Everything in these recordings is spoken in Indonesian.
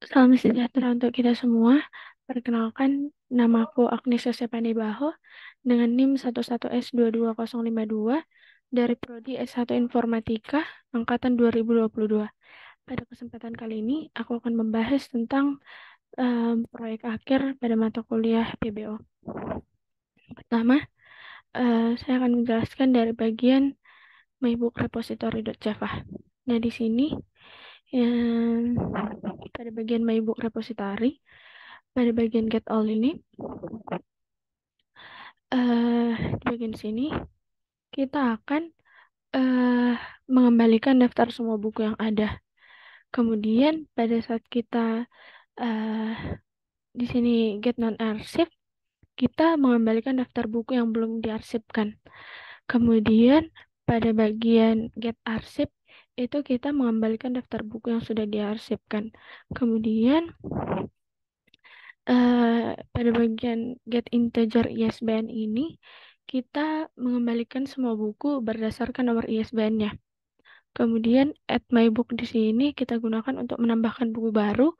Salam sejahtera untuk kita semua. Perkenalkan, namaku Agnes Yosepanibaho dengan NIM 11S22052 dari Prodi S1 Informatika Angkatan 2022. Pada kesempatan kali ini, aku akan membahas tentang proyek akhir pada mata kuliah PBO. Pertama, saya akan menjelaskan dari bagian mybook repository.java. Nah, di sini pada bagian mybook repository, pada bagian get all ini, di bagian sini kita akan mengembalikan daftar semua buku yang ada. Kemudian pada saat kita di sini get non archive, kita mengembalikan daftar buku yang belum diarsipkan. Kemudian pada bagian get archive itu kita mengembalikan daftar buku yang sudah diarsipkan. Kemudian pada bagian get integer ISBN ini kita mengembalikan semua buku berdasarkan nomor ISBN-nya. Kemudian add my book di sini kita gunakan untuk menambahkan buku baru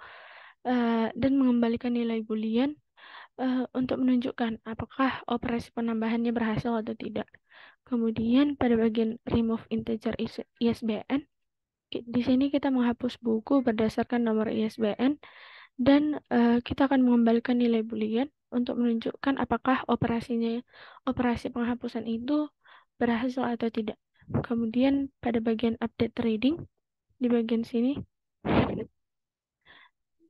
dan mengembalikan nilai boolean untuk menunjukkan apakah operasi penambahannya berhasil atau tidak. Kemudian pada bagian remove integer ISBN, di sini kita menghapus buku berdasarkan nomor ISBN dan kita akan mengembalikan nilai boolean untuk menunjukkan apakah operasi penghapusan itu berhasil atau tidak. Kemudian pada bagian update reading di bagian sini.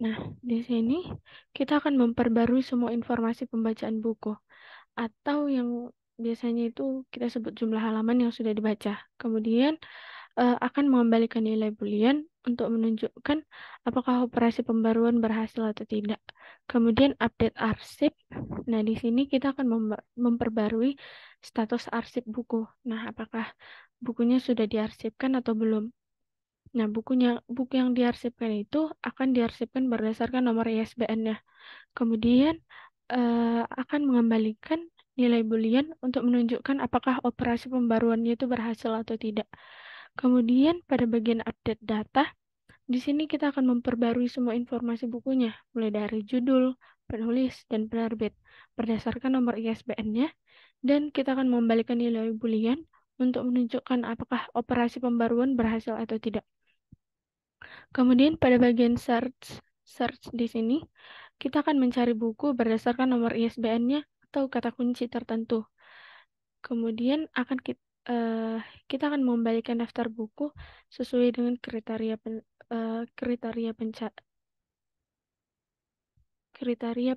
Nah, di sini kita akan memperbarui semua informasi pembacaan buku atau yang biasanya itu kita sebut jumlah halaman yang sudah dibaca. Kemudian akan mengembalikan nilai boolean untuk menunjukkan apakah operasi pembaruan berhasil atau tidak. Kemudian update arsip. Nah, di sini kita akan memperbarui status arsip buku. Nah, apakah bukunya sudah diarsipkan atau belum? Nah, buku yang diarsipkan itu akan diarsipkan berdasarkan nomor ISBN-nya. Kemudian akan mengembalikan nilai boolean untuk menunjukkan apakah operasi pembaruannya itu berhasil atau tidak. Kemudian pada bagian update data, di sini kita akan memperbarui semua informasi bukunya, mulai dari judul, penulis, dan penerbit berdasarkan nomor ISBN-nya, dan kita akan mengembalikan nilai boolean untuk menunjukkan apakah operasi pembaruan berhasil atau tidak. Kemudian pada bagian search di sini, kita akan mencari buku berdasarkan nomor ISBN-nya atau kata kunci tertentu. Kemudian kita akan mengembalikan daftar buku sesuai dengan kriteria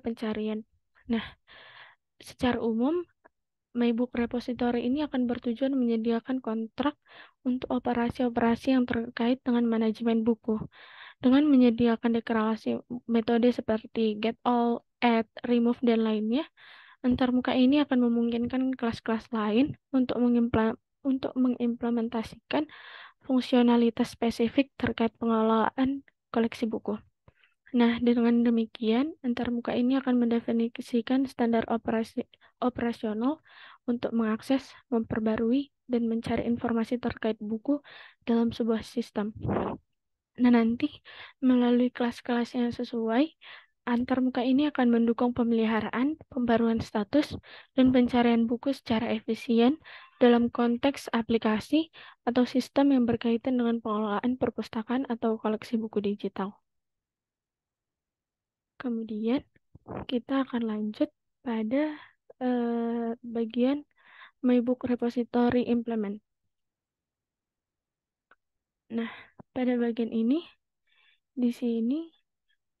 pencarian. Nah, secara umum mybook repository ini akan bertujuan menyediakan kontrak untuk operasi-operasi yang terkait dengan manajemen buku. Dengan menyediakan deklarasi metode seperti get all, add, remove, dan lainnya, antarmuka ini akan memungkinkan kelas-kelas lain untuk mengimplementasikan fungsionalitas spesifik terkait pengelolaan koleksi buku. Nah, dengan demikian, antarmuka ini akan mendefinisikan standar operasional untuk mengakses, memperbarui, dan mencari informasi terkait buku dalam sebuah sistem. Nah, nanti melalui kelas-kelas yang sesuai, antarmuka ini akan mendukung pemeliharaan, pembaruan status, dan pencarian buku secara efisien dalam konteks aplikasi atau sistem yang berkaitan dengan pengelolaan perpustakaan atau koleksi buku digital. Kemudian kita akan lanjut pada bagian mybook repository implement. Nah, pada bagian ini, di sini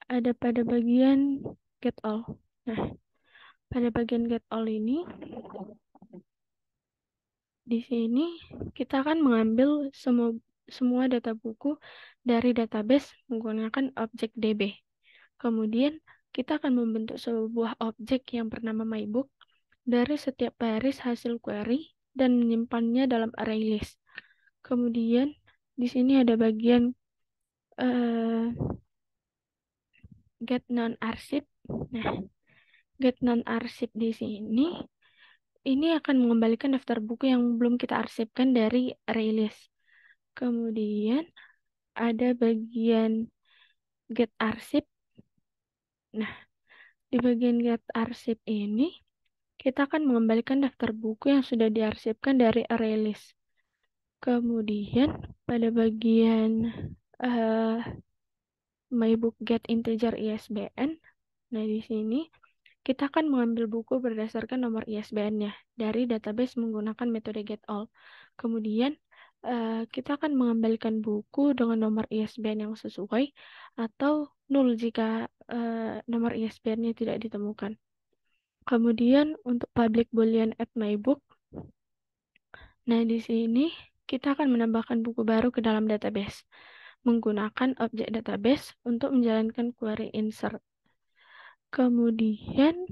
ada pada bagian get all. Nah, pada bagian get all ini, di sini kita akan mengambil semua data buku dari database menggunakan objek DB. Kemudian kita akan membentuk sebuah objek yang bernama mybook dari setiap baris hasil query dan menyimpannya dalam array list. Kemudian di sini ada bagian get non-archive. Nah, get non-archive di sini ini akan mengembalikan daftar buku yang belum kita arsipkan dari array list. Kemudian ada bagian get arsip. Nah, di bagian get arsip ini, kita akan mengembalikan daftar buku yang sudah diarsipkan dari array list. Kemudian, pada bagian my book get integer ISBN, nah di sini kita akan mengambil buku berdasarkan nomor ISBN-nya dari database menggunakan metode getAll. Kemudian, kita akan mengembalikan buku dengan nomor ISBN yang sesuai atau nol jika nomor ISBN-nya tidak ditemukan. Kemudian, untuk public boolean at my book, nah di sini kita akan menambahkan buku baru ke dalam database menggunakan objek database untuk menjalankan query insert. Kemudian,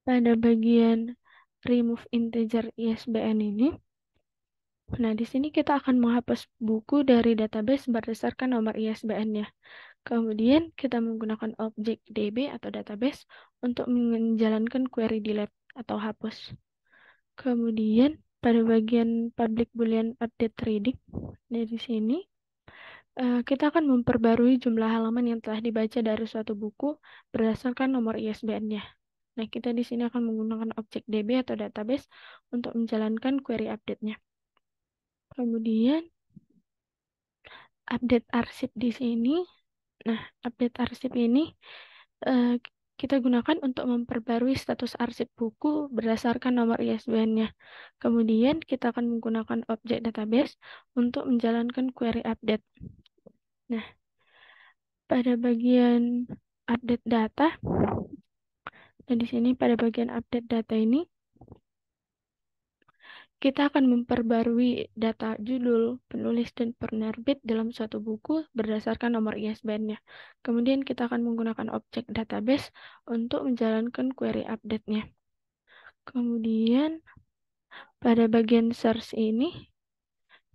pada bagian remove integer ISBN ini, nah di sini kita akan menghapus buku dari database berdasarkan nomor ISBN-nya. Kemudian kita menggunakan objek DB atau database untuk menjalankan query delete atau hapus. Kemudian pada bagian public boolean update reading, nah di sini kita akan memperbarui jumlah halaman yang telah dibaca dari suatu buku berdasarkan nomor ISBN-nya. Nah, kita di sini akan menggunakan objek DB atau database untuk menjalankan query update-nya. Kemudian, update arsip di sini. Nah, update arsip ini kita gunakan untuk memperbarui status arsip buku berdasarkan nomor ISBN-nya. Kemudian, kita akan menggunakan objek database untuk menjalankan query update. Nah, pada bagian update data, nah di sini pada bagian update data ini, kita akan memperbarui data judul, penulis, dan penerbit dalam suatu buku berdasarkan nomor ISBN-nya. Kemudian kita akan menggunakan objek database untuk menjalankan query update-nya. Kemudian pada bagian search ini,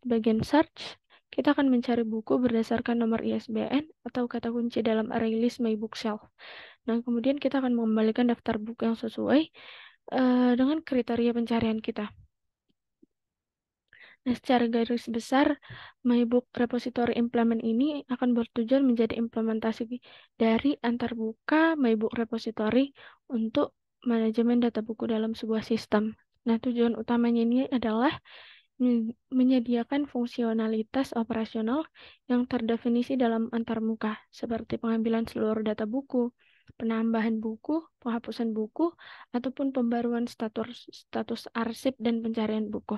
bagian search, kita akan mencari buku berdasarkan nomor ISBN atau kata kunci dalam array list my bookshelf. Nah, kemudian kita akan mengembalikan daftar buku yang sesuai dengan kriteria pencarian kita. Nah, secara garis besar, MyBook Repository Implement ini akan bertujuan menjadi implementasi dari antarbuka MyBook Repository untuk manajemen data buku dalam sebuah sistem. Nah, tujuan utamanya ini adalah menyediakan fungsionalitas operasional yang terdefinisi dalam antarmuka, seperti pengambilan seluruh data buku, penambahan buku, penghapusan buku, ataupun pembaruan status arsip dan pencarian buku.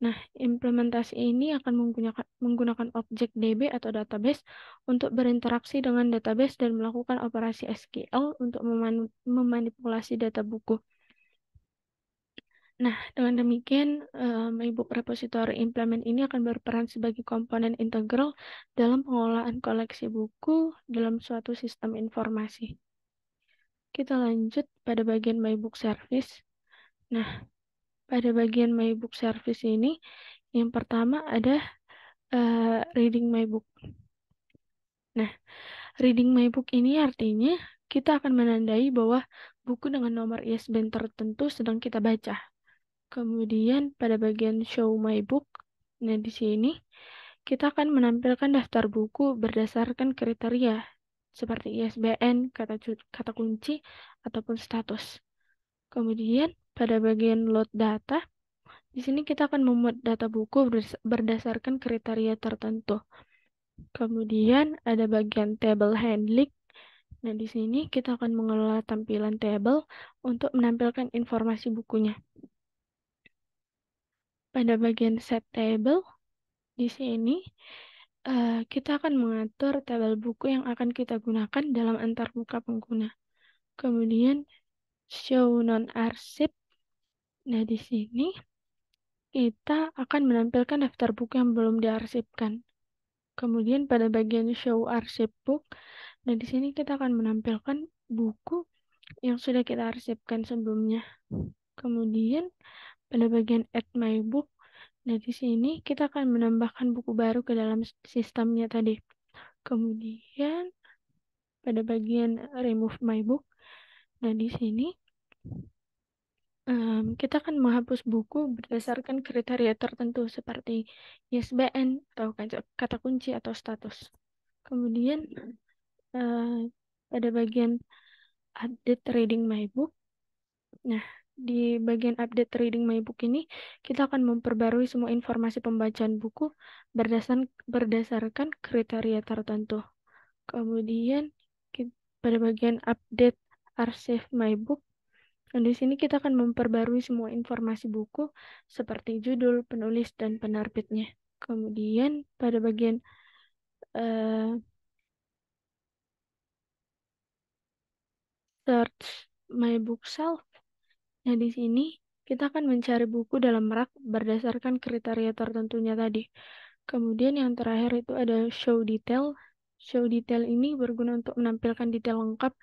Nah, implementasi ini akan menggunakan objek DB atau database untuk berinteraksi dengan database dan melakukan operasi SQL untuk memanipulasi data buku. Nah, dengan demikian, MyBook Repository Implement ini akan berperan sebagai komponen integral dalam pengolahan koleksi buku dalam suatu sistem informasi. Kita lanjut pada bagian MyBook Service. Nah, pada bagian MyBook Service ini, yang pertama ada Reading My Book. Nah, Reading My Book ini artinya kita akan menandai bahwa buku dengan nomor ISBN tertentu sedang kita baca. Kemudian pada bagian Show My Book, nah di sini kita akan menampilkan daftar buku berdasarkan kriteria seperti ISBN, kata kunci, ataupun status. Kemudian pada bagian Load Data, di sini kita akan memuat data buku berdasarkan kriteria tertentu. Kemudian ada bagian Table Handling. Nah, di sini kita akan mengelola tampilan table untuk menampilkan informasi bukunya. Pada bagian Set Table, di sini kita akan mengatur tabel buku yang akan kita gunakan dalam antarmuka pengguna. Kemudian Show Non-Arsip. Nah, di sini kita akan menampilkan daftar buku yang belum diarsipkan. Kemudian pada bagian Show Arsip Book, nah di sini kita akan menampilkan buku yang sudah kita arsipkan sebelumnya. Kemudian pada bagian Add My Book, nah di sini kita akan menambahkan buku baru ke dalam sistemnya tadi. Kemudian pada bagian Remove My Book, nah di sini kita akan menghapus buku berdasarkan kriteria tertentu seperti ISBN atau kata kunci atau status. Kemudian pada bagian update reading my book. Nah, di bagian update reading my book ini, kita akan memperbarui semua informasi pembacaan buku berdasarkan kriteria tertentu. Kemudian, pada bagian update archive my book, dan di sini kita akan memperbarui semua informasi buku seperti judul, penulis, dan penerbitnya. Kemudian, pada bagian search my bookshelf. Nah, di sini kita akan mencari buku dalam rak berdasarkan kriteria tertentunya tadi. Kemudian yang terakhir itu ada show detail. Show detail ini berguna untuk menampilkan detail lengkap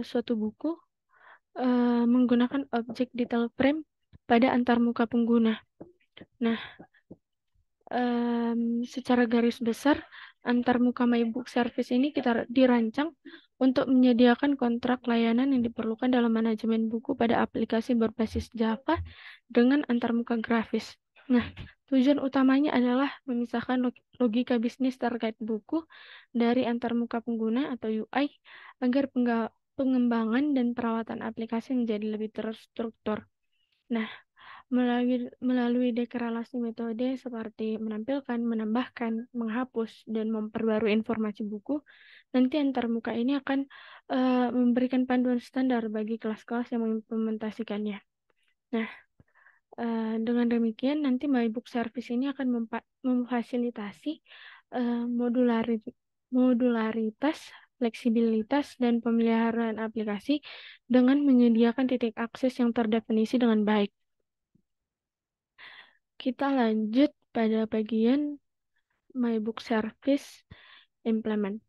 suatu buku menggunakan objek detail frame pada antarmuka pengguna. Nah, secara garis besar, antarmuka My Book Service ini kita dirancang untuk menyediakan kontrak layanan yang diperlukan dalam manajemen buku pada aplikasi berbasis Java dengan antarmuka grafis. Nah, tujuan utamanya adalah memisahkan logika bisnis terkait buku dari antarmuka pengguna atau UI agar pengembangan dan perawatan aplikasi menjadi lebih terstruktur. Nah, melalui deklarasi metode seperti menampilkan, menambahkan, menghapus, dan memperbarui informasi buku, nanti antarmuka ini akan memberikan panduan standar bagi kelas-kelas yang mengimplementasikannya. Nah, dengan demikian nanti My Book Service ini akan memfasilitasi modularitas, fleksibilitas, dan pemeliharaan aplikasi dengan menyediakan titik akses yang terdefinisi dengan baik. Kita lanjut pada bagian My Book Service Implement.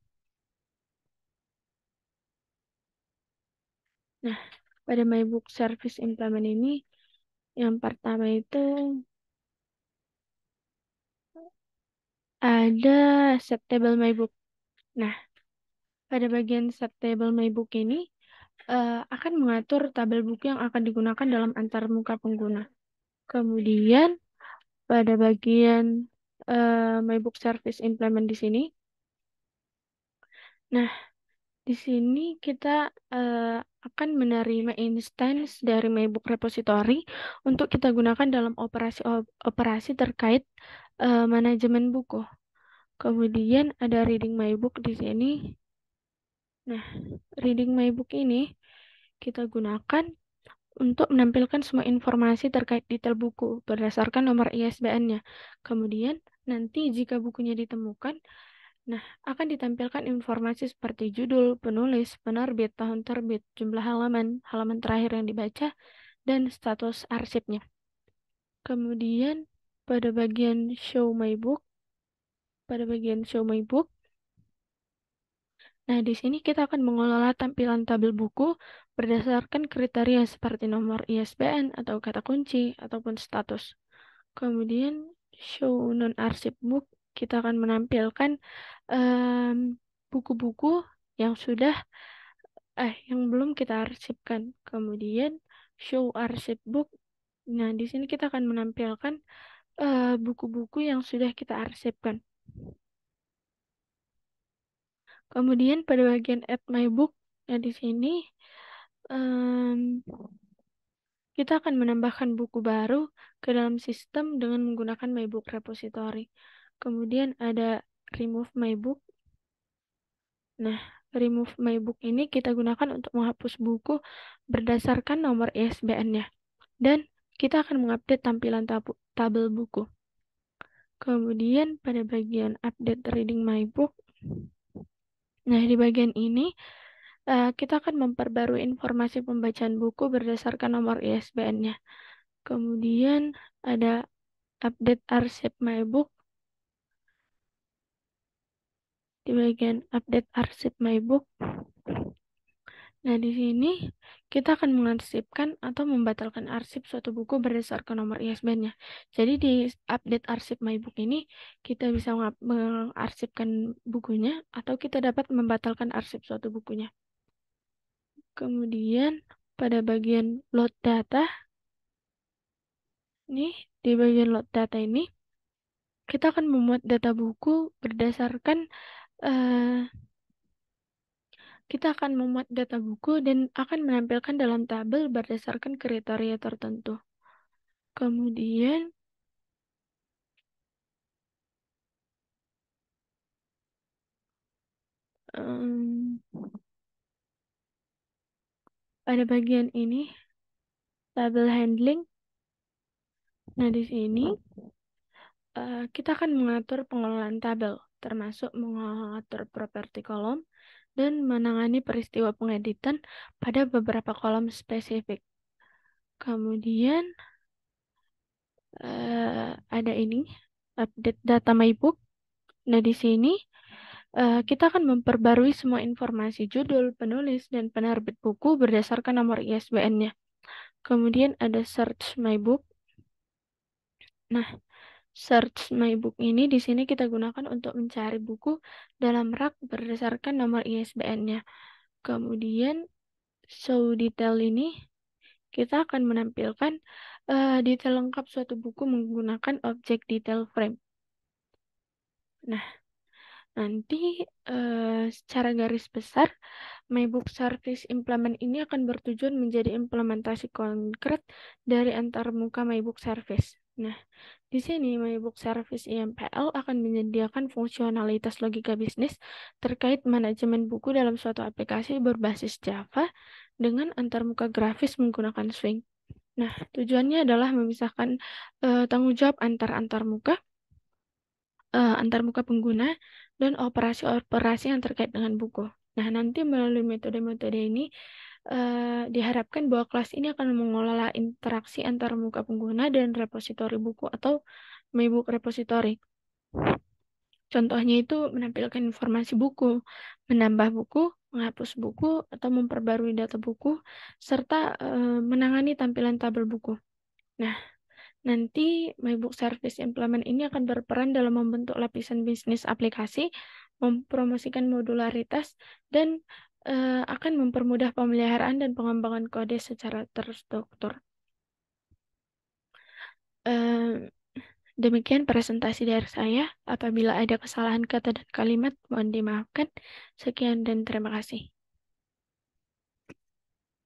Nah, pada My Book Service Implement ini, yang pertama itu ada set table My Book. Nah, pada bagian set table My Book ini akan mengatur tabel buku yang akan digunakan dalam antarmuka pengguna. Kemudian, pada bagian My Book Service Implement di sini, nah, di sini kita akan menerima instance dari My Book Repository untuk kita gunakan dalam operasi terkait manajemen buku. Kemudian ada Reading My Book di sini. Nah, Reading My Book ini kita gunakan untuk menampilkan semua informasi terkait detail buku berdasarkan nomor ISBN-nya. Kemudian, nanti jika bukunya ditemukan, nah, akan ditampilkan informasi seperti judul, penulis, penerbit, tahun terbit, jumlah halaman, halaman terakhir yang dibaca, dan status arsipnya. Kemudian, pada bagian Show My Book, nah, di sini kita akan mengelola tampilan tabel buku berdasarkan kriteria seperti nomor ISBN atau kata kunci ataupun status. Kemudian show non-arsip book, kita akan menampilkan buku-buku yang yang belum kita arsipkan. Kemudian show arsip book. Nah, di sini kita akan menampilkan buku-buku yang sudah kita arsipkan. Kemudian pada bagian add my book, nah di sini kita akan menambahkan buku baru ke dalam sistem dengan menggunakan My Book Repository. Kemudian ada remove my book. Nah, remove my book ini kita gunakan untuk menghapus buku berdasarkan nomor ISBN-nya. Dan kita akan mengupdate tampilan tabel buku. Kemudian pada bagian update reading my book. Nah, di bagian ini kita akan memperbarui informasi pembacaan buku berdasarkan nomor ISBN-nya. Kemudian ada update arsip my book. Di bagian update arsip my book. Nah, di sini kita akan mengarsipkan atau membatalkan arsip suatu buku berdasarkan nomor ISBN-nya. Jadi di update arsip my book ini kita bisa mengarsipkan bukunya atau kita dapat membatalkan arsip suatu bukunya. Kemudian pada bagian load data, nih di bagian load data ini kita akan memuat data buku berdasarkan kita akan memuat data buku dan akan menampilkan dalam tabel berdasarkan kriteria tertentu. Kemudian, em, pada bagian ini, tabel handling. Nah, di sini kita akan mengatur pengelolaan tabel, termasuk mengatur properti kolom dan menangani peristiwa pengeditan pada beberapa kolom spesifik. Kemudian ada ini update data MyBook. Nah, di sini kita akan memperbarui semua informasi judul, penulis, dan penerbit buku berdasarkan nomor ISBN-nya. Kemudian ada search MyBook. Nah, search MyBook ini di sini kita gunakan untuk mencari buku dalam rak berdasarkan nomor ISBN-nya. Kemudian show detail ini kita akan menampilkan detail lengkap suatu buku menggunakan objek detail frame. Nah, nanti secara garis besar MyBook Service Implement ini akan bertujuan menjadi implementasi konkret dari antarmuka MyBook Service. Nah, di sini MyBook Service IMPL akan menyediakan fungsionalitas logika bisnis terkait manajemen buku dalam suatu aplikasi berbasis Java dengan antarmuka grafis menggunakan Swing. Nah, tujuannya adalah memisahkan tanggung jawab antarmuka pengguna dan operasi-operasi yang terkait dengan buku. Nah, nanti melalui metode-metode ini diharapkan bahwa kelas ini akan mengelola interaksi antar muka pengguna dan repositori buku atau MyBook Repository. Contohnya itu menampilkan informasi buku, menambah buku, menghapus buku, atau memperbarui data buku, serta menangani tampilan tabel buku. Nah, nanti MyBook Service Implement ini akan berperan dalam membentuk lapisan bisnis aplikasi, mempromosikan modularitas, dan akan mempermudah pemeliharaan dan pengembangan kode secara terstruktur. Demikian presentasi dari saya. Apabila ada kesalahan kata dan kalimat, mohon dimaafkan. Sekian dan terima kasih.